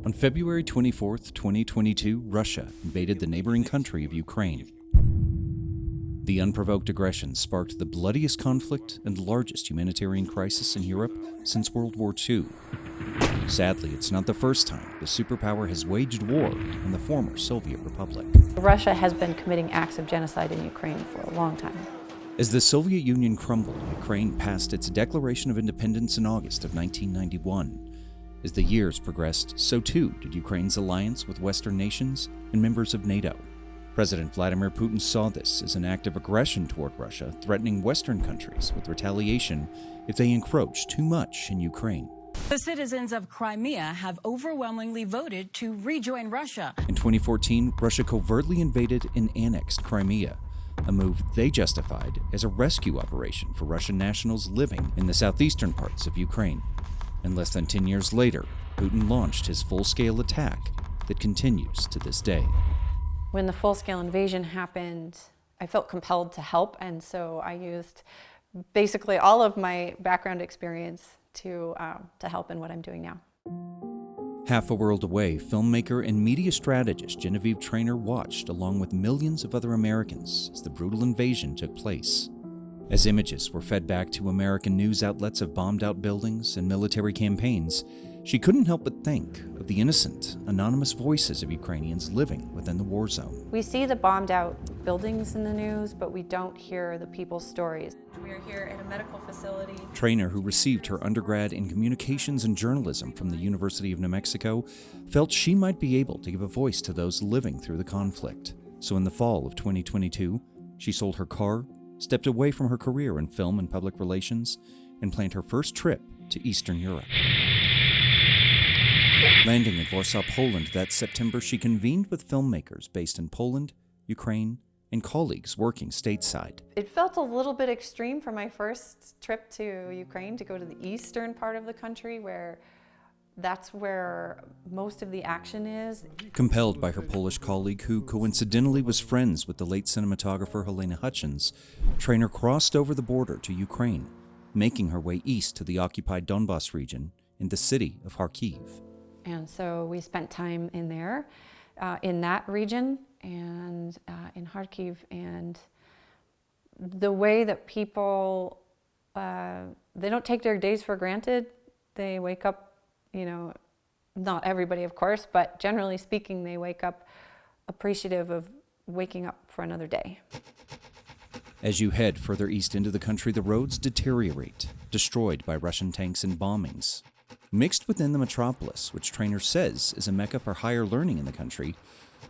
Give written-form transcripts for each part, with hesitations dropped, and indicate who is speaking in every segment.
Speaker 1: On February 24, 2022, Russia invaded the neighboring country of Ukraine. The unprovoked aggression sparked the bloodiest conflict and largest humanitarian crisis in Europe since World War II. Sadly, it's not the first time the superpower has waged war in the former Soviet Republic.
Speaker 2: Russia has been committing acts of genocide in Ukraine for a long time.
Speaker 1: As the Soviet Union crumbled, Ukraine passed its Declaration of Independence in August of 1991. As the years progressed, so too did Ukraine's alliance with Western nations and members of NATO. President Vladimir Putin saw this as an act of aggression toward Russia, threatening Western countries with retaliation if they encroached too much in Ukraine.
Speaker 3: The citizens of Crimea have overwhelmingly voted to rejoin Russia.
Speaker 1: In 2014, Russia covertly invaded and annexed Crimea, a move they justified as a rescue operation for Russian nationals living in the southeastern parts of Ukraine. And less than 10 years later, Putin launched his full-scale attack that continues to this day.
Speaker 2: When the full-scale invasion happened, I felt compelled to help, and so I used basically all of my background experience to help in what I'm doing now.
Speaker 1: Half a world away, filmmaker and media strategist Genevieve Trainor watched along with millions of other Americans as the brutal invasion took place. As images were fed back to American news outlets of bombed-out buildings and military campaigns, she couldn't help but think of the innocent, anonymous voices of Ukrainians living within the war zone.
Speaker 2: We see the bombed-out buildings in the news, but we don't hear the people's stories. We are here at a medical facility.
Speaker 1: Trainor, who received her undergrad in communications and journalism from the University of New Mexico, felt she might be able to give a voice to those living through the conflict. So in the fall of 2022, she sold her car, stepped away from her career in film and public relations, and planned her first trip to Eastern Europe. Landing in Warsaw, Poland that September, she convened with filmmakers based in Poland, Ukraine, and colleagues working stateside.
Speaker 2: It felt a little bit extreme for my first trip to Ukraine to go to the eastern part of the country that's where most of the action is.
Speaker 1: Compelled by her Polish colleague, who coincidentally was friends with the late cinematographer Helena Hutchins, Trainor crossed over the border to Ukraine, making her way east to the occupied Donbas region in the city of Kharkiv.
Speaker 2: And so we spent time in there, in that region, and in Kharkiv. And the way that people, they don't take their days for granted. They wake up, not everybody, of course, but generally speaking, they wake up appreciative of waking up for another day.
Speaker 1: As you head further east into the country, the roads deteriorate, destroyed by Russian tanks and bombings. Mixed within the metropolis, which Trainor says is a mecca for higher learning in the country,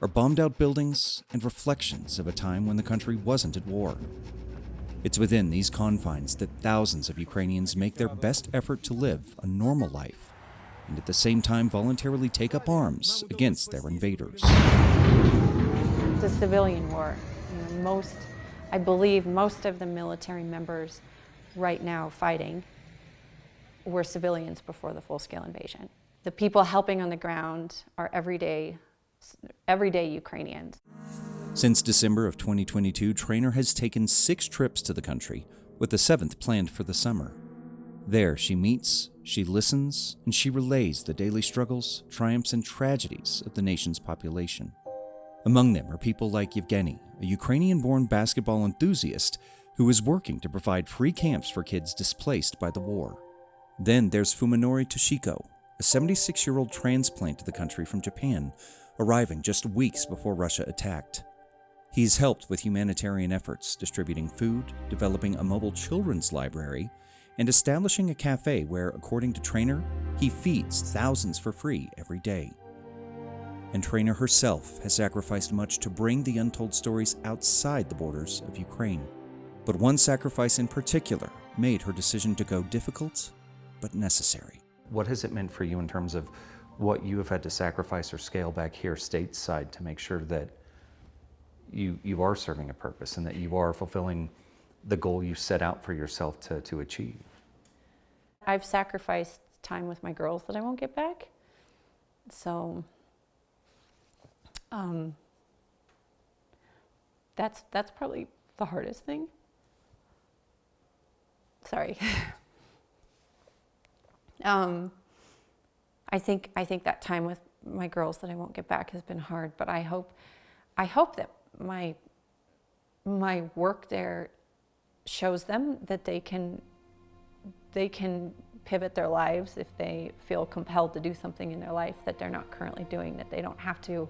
Speaker 1: are bombed-out buildings and reflections of a time when the country wasn't at war. It's within these confines that thousands of Ukrainians make their best effort to live a normal life, and at the same time voluntarily take up arms against their invaders.
Speaker 2: It's a civilian war. I believe most of the military members right now fighting were civilians before the full-scale invasion. The people helping on the ground are everyday Ukrainians.
Speaker 1: Since December of 2022, Trainor has taken 6 trips to the country, with the 7th planned for the summer. There, she meets, she listens, and she relays the daily struggles, triumphs, and tragedies of the nation's population. Among them are people like Yevgeny, a Ukrainian-born basketball enthusiast who is working to provide free camps for kids displaced by the war. Then there's Fuminori Toshiko, a 76-year-old transplant to the country from Japan, arriving just weeks before Russia attacked. He's helped with humanitarian efforts, distributing food, developing a mobile children's library, and establishing a cafe where, according to Trainor, he feeds thousands for free every day. And Trainor herself has sacrificed much to bring the untold stories outside the borders of Ukraine. But one sacrifice in particular made her decision to go difficult but necessary.
Speaker 4: What has it meant for you in terms of what you have had to sacrifice or scale back here stateside to make sure that you are serving a purpose and that you are fulfilling the goal you set out for yourself to achieve?
Speaker 2: I've sacrificed time with my girls that I won't get back. So that's probably the hardest thing. Sorry. I think that time my girls that I won't get back has been hard, but I hope that my work there shows them that they can pivot their lives if they feel compelled to do something in their life that they're not currently doing, that they don't have to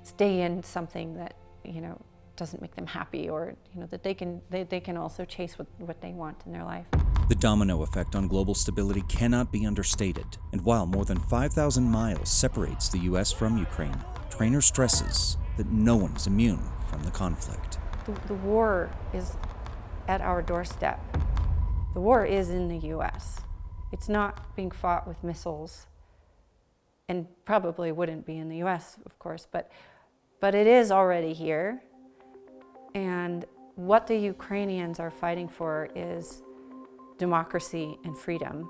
Speaker 2: stay in something that, you know, doesn't make them happy, or, you know, that they can also chase what they want in their life.
Speaker 1: The domino effect on global stability cannot be understated, and while more than 5,000 miles separates the U.S. from Ukraine, Trainor stresses that no one is immune from the conflict.
Speaker 2: The war is at our doorstep. The war is in the U.S. It's not being fought with missiles, and probably wouldn't be in the U.S., of course, but it is already here. And what the Ukrainians are fighting for is democracy and freedom.